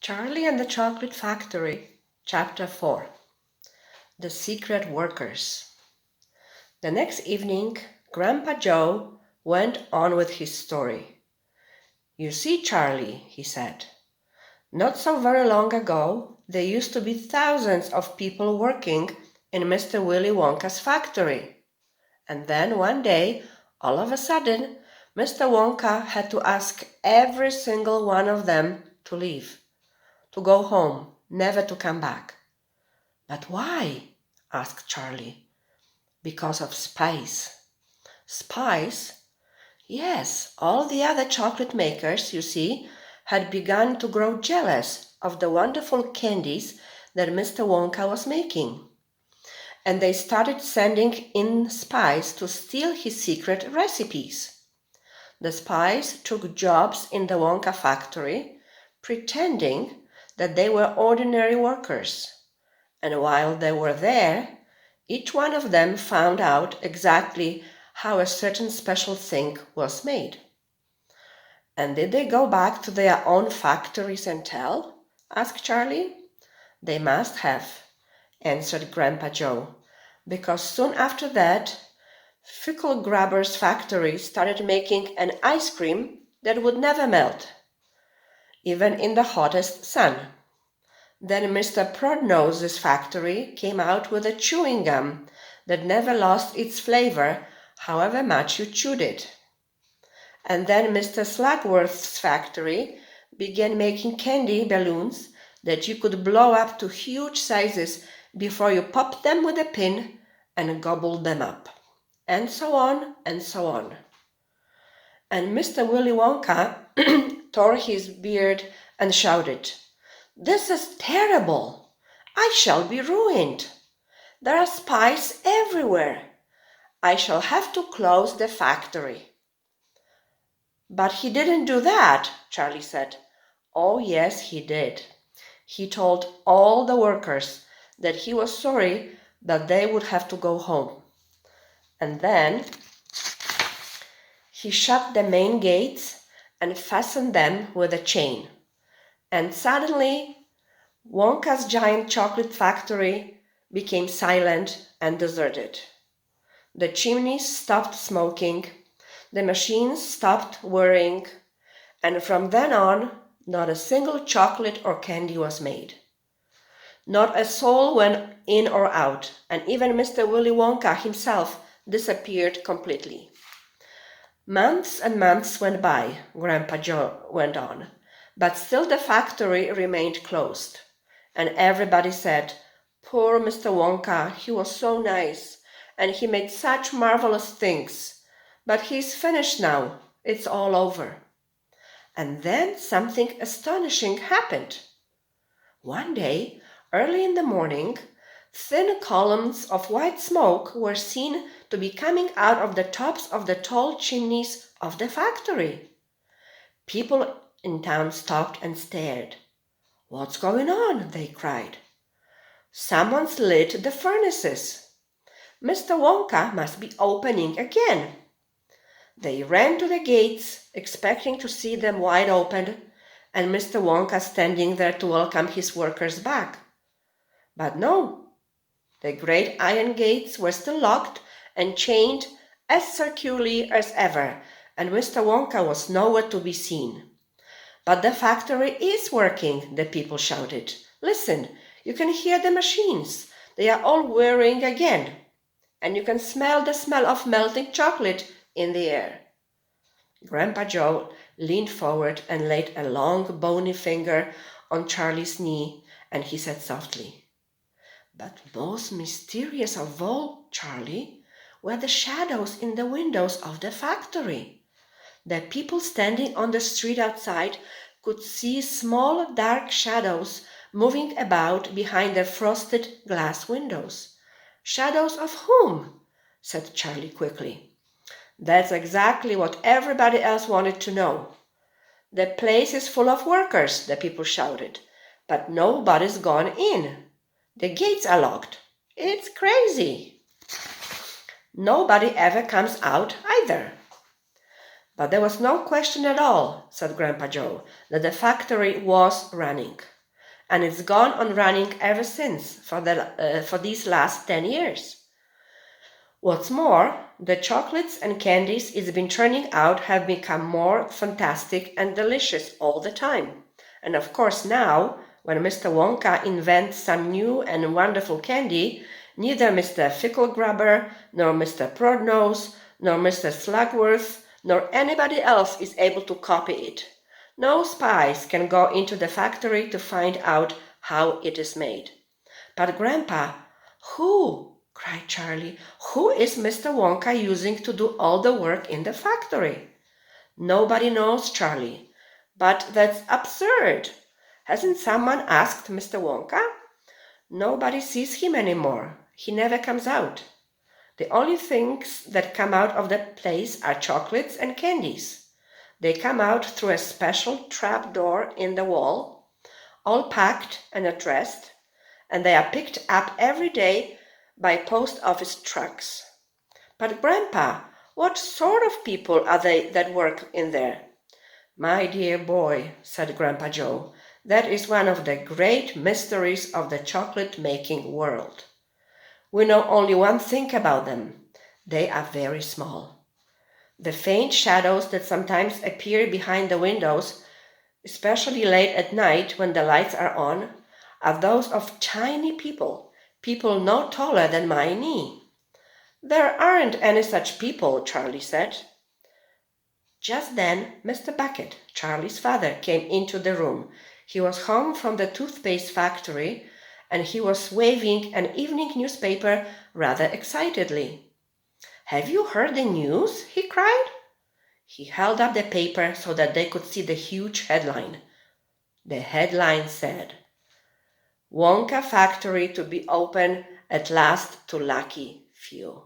Charlie and the Chocolate Factory, Chapter 4. The Secret Workers. The next evening, Grandpa Joe went on with his story. "You see, Charlie," he said, "not so very long ago, there used to be thousands of people working in Mr. Willy Wonka's factory. And then one day, all of a sudden, Mr. Wonka had to ask every single one of them to leave. To go home, never to come back." "But why?" asked Charlie. "Because of spice." Spice? Yes, all the other chocolate makers, you see, had begun to grow jealous of the wonderful candies that Mr. Wonka was making. And they started sending in spies to steal his secret recipes. The spies took jobs in the Wonka factory, pretending that they were ordinary workers. And while they were there, each one of them found out exactly how a certain special thing was made. "And did they go back to their own factories and tell?" asked Charlie. "They must have," answered Grandpa Joe, "because soon after that, Fickle Grubber's factory started making an ice cream that would never melt, even in the hottest sun. Then Mr. Prodnose's factory came out with a chewing gum that never lost its flavor, however much you chewed it. And then Mr. Slugworth's factory began making candy balloons that you could blow up to huge sizes before you popped them with a pin and gobbled them up. And so on, and so on." And Mr. Willy Wonka tore his beard and shouted, "This is terrible! I shall be ruined. There are spies everywhere. I shall have to close the factory." "But he didn't do that," Charlie said. "Oh, yes, he did. He told all the workers that he was sorry that they would have to go home. And then he shut the main gates and fastened them with a chain. And suddenly, Wonka's giant chocolate factory became silent and deserted. The chimneys stopped smoking, the machines stopped whirring, and from then on, not a single chocolate or candy was made. Not a soul went in or out, and even Mr. Willy Wonka himself disappeared completely. Months and months went by, Grandpa Joe went on, but still the factory remained closed. And everybody said, "Poor Mr. Wonka, he was so nice, and he made such marvelous things. But he's finished now, it's all over." And then something astonishing happened. One day, early in the morning, thin columns of white smoke were seen to be coming out of the tops of the tall chimneys of the factory. People in town stopped and stared. "What's going on?" they cried. "Someone's lit the furnaces. Mr. Wonka must be opening again." They ran to the gates, expecting to see them wide open, and Mr. Wonka standing there to welcome his workers back. But no, the great iron gates were still locked and chained as securely as ever, and Mr. Wonka was nowhere to be seen. "But the factory is working," the people shouted. "Listen, you can hear the machines. They are all whirring again. And you can smell the smell of melting chocolate in the air." Grandpa Joe leaned forward and laid a long, bony finger on Charlie's knee, and he said softly, "But most mysterious of all, Charlie, were the shadows in the windows of the factory. The people standing on the street outside could see small dark shadows moving about behind the frosted glass windows." "Shadows of whom?" said Charlie quickly. "That's exactly what everybody else wanted to know. The place is full of workers," the people shouted, "but nobody's gone in. The gates are locked. It's crazy. Nobody ever comes out either." "But there was no question at all," said Grandpa Joe, "that the factory was running. and it's gone on running ever since for these last 10 years. What's more, the chocolates and candies it's been turning out have become more fantastic and delicious all the time. And of course now, when Mr. Wonka invents some new and wonderful candy, neither Mr. Ficklegrabber, nor Mr. Prodnose, nor Mr. Slugworth, nor anybody else is able to copy it. No spies can go into the factory to find out how it is made. But Grandpa, who? Cried Charlie. Who is Mr. Wonka using to do all the work in the factory? Nobody knows, Charlie. But that's absurd. Hasn't someone asked Mr. Wonka? Nobody sees him anymore. He never comes out. The only things that come out of that place are chocolates and candies. They come out through a special trap door in the wall, all packed and addressed, and they are picked up every day by post office trucks. But Grandpa, what sort of people are they that work in there? My dear boy, said Grandpa Joe, that is one of the great mysteries of the chocolate-making world. We know only one thing about them. They are very small. The faint shadows that sometimes appear behind the windows, especially late at night when the lights are on, are those of tiny people no taller than my knee. There aren't any such people, Charlie said. Just then Mr. Bucket, Charlie's father, came into the room. He was home from the toothpaste factory, and he was waving an evening newspaper rather excitedly. Have you heard the news? He cried. He held up the paper so that they could see the huge headline. The headline said, Wonka factory to be open at last to lucky few.